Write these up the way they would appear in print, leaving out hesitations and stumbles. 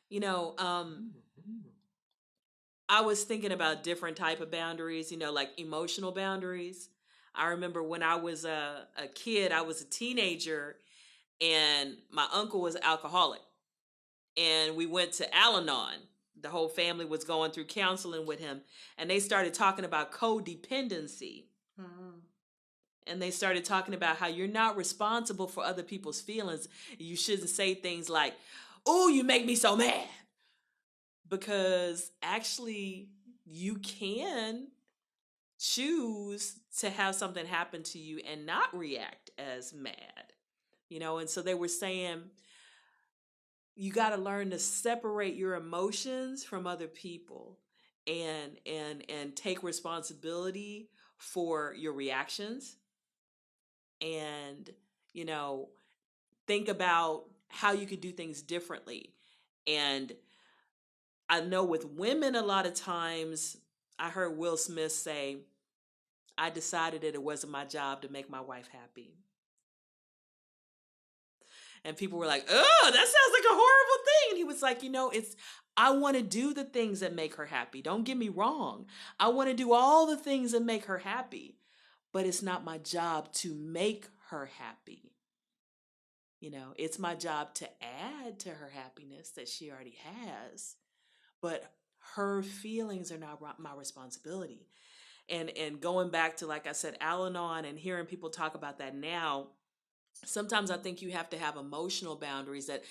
You know, I was thinking about different type of boundaries, like emotional boundaries. I remember when I was a kid, I was a teenager, and my uncle was alcoholic. And we went to Al-Anon. The whole family was going through counseling with him, and they started talking about codependency. Mm-hmm. And they started talking about how you're not responsible for other people's feelings. You shouldn't say things like, "Oh, you make me so mad," because actually you can choose to have something happen to you and not react as mad. And so they were saying you got to learn to separate your emotions from other people, and take responsibility for your reactions, and you know think about how you could do things differently. And I know with women, a lot of times I heard Will Smith say, "I decided that it wasn't my job to make my wife happy." And people were like, "Oh, that sounds like a horrible thing." And he was like, it's I want to do the things that make her happy. Don't get me wrong. I want to do all the things that make her happy, but it's not my job to make her happy. It's my job to add to her happiness that she already has, but her feelings are not my responsibility. And going back to, like I said, Al-Anon, and hearing people talk about that now, sometimes I think you have to have emotional boundaries, that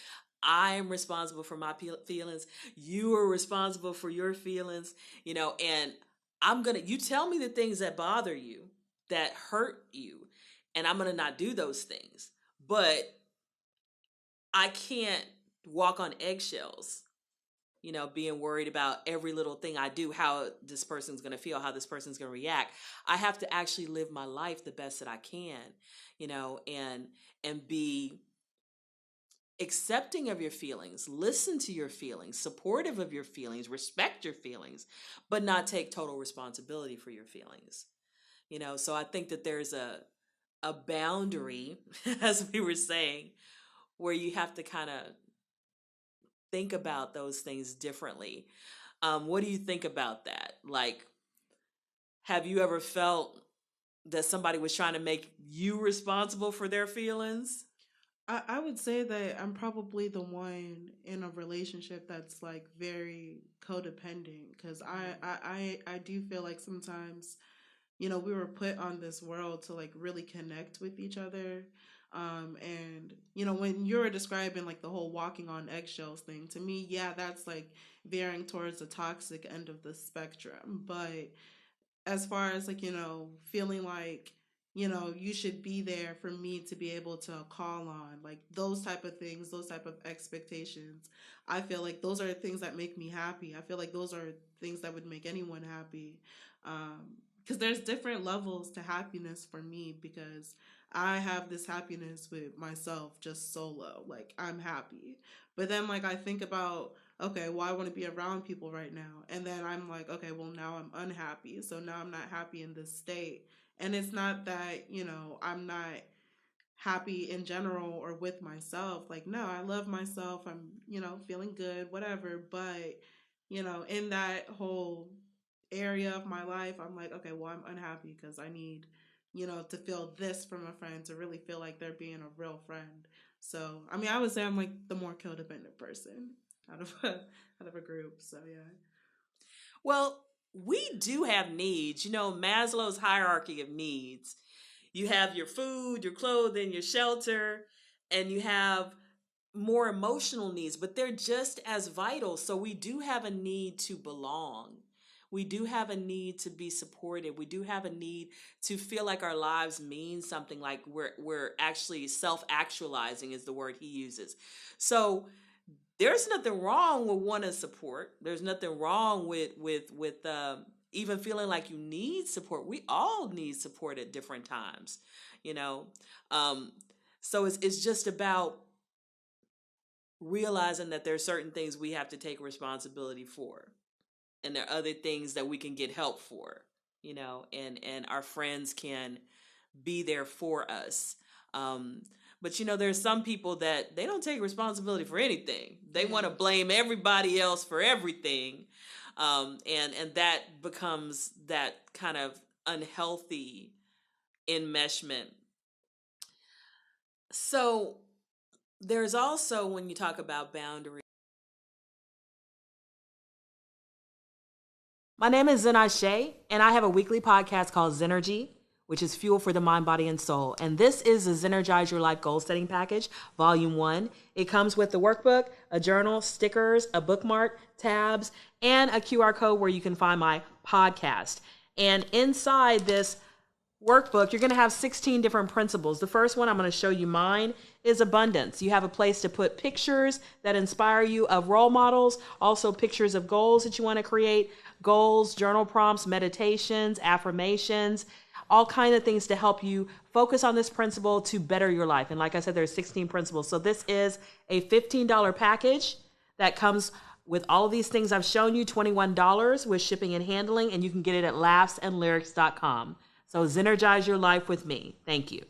I am responsible for my feelings. You are responsible for your feelings, and you tell me the things that bother you, that hurt you, and I'm going to not do those things. But I can't walk on eggshells, being worried about every little thing I do, how this person's going to feel, how this person's going to react. I have to actually live my life the best that I can, and be accepting of your feelings, listen to your feelings, supportive of your feelings, respect your feelings, but not take total responsibility for your feelings. So I think that there's a boundary, as we were saying, where you have to kind of think about those things differently. What do you think about that? Like, have you ever felt that somebody was trying to make you responsible for their feelings? I would say that I'm probably the one in a relationship that's like very codependent because I do feel like sometimes, we were put on this world to like really connect with each other. And when you were describing like the whole walking on eggshells thing, to me, yeah, that's like veering towards the toxic end of the spectrum. But as far as like, feeling like, you should be there for me to be able to call on, like those type of things, those type of expectations, I feel like those are things that make me happy. I feel like those are things that would make anyone happy. Because there's different levels to happiness for me, because I have this happiness with myself just solo, like I'm happy. But then like I think about, okay, well, I want to be around people right now. And then I'm like, okay, well, now I'm unhappy. So now I'm not happy in this state. And it's not that, I'm not happy in general or with myself. Like, no, I love myself. I'm, feeling good, whatever. But, in that whole area of my life, I'm like, okay, well, I'm unhappy because I need, to feel this from a friend to really feel like they're being a real friend. So, I mean, I would say I'm like the more codependent person out of a group. So yeah. Well, we do have needs. Maslow's hierarchy of needs. You have your food, your clothing, your shelter, and you have more emotional needs, but they're just as vital. So we do have a need to belong. We do have a need to be supported. We do have a need to feel like our lives mean something, like we're actually self-actualizing is the word he uses. So there's nothing wrong with wanting support. There's nothing wrong with even feeling like you need support. We all need support at different times, you know. Um, so it's just about realizing that there are certain things we have to take responsibility for, and there are other things that we can get help for, and our friends can be there for us. But there's some people that they don't take responsibility for anything. They want to Yeah. blame everybody else for everything. And that becomes that kind of unhealthy enmeshment. So there's also, when you talk about boundaries. My name is Zennurgy, and I have a weekly podcast called Zennurgy, which is fuel for the mind, body, and soul. And this is the Zennurgize Your Life Goal Setting Package, Volume 1. It comes with the workbook, a journal, stickers, a bookmark, tabs, and a QR code where you can find my podcast. And inside this workbook, you're going to have 16 different principles. The first one, I'm going to show you mine, is abundance. You have a place to put pictures that inspire you of role models, also pictures of goals that you want to create, goals, journal prompts, meditations, affirmations, all kinds of things to help you focus on this principle to better your life. And like I said, there's 16 principles. So this is a $15 package that comes with all of these things I've shown you, $21 with shipping and handling, and you can get it at laughsandlyrics.com. So Zennurgize your life with me. Thank you.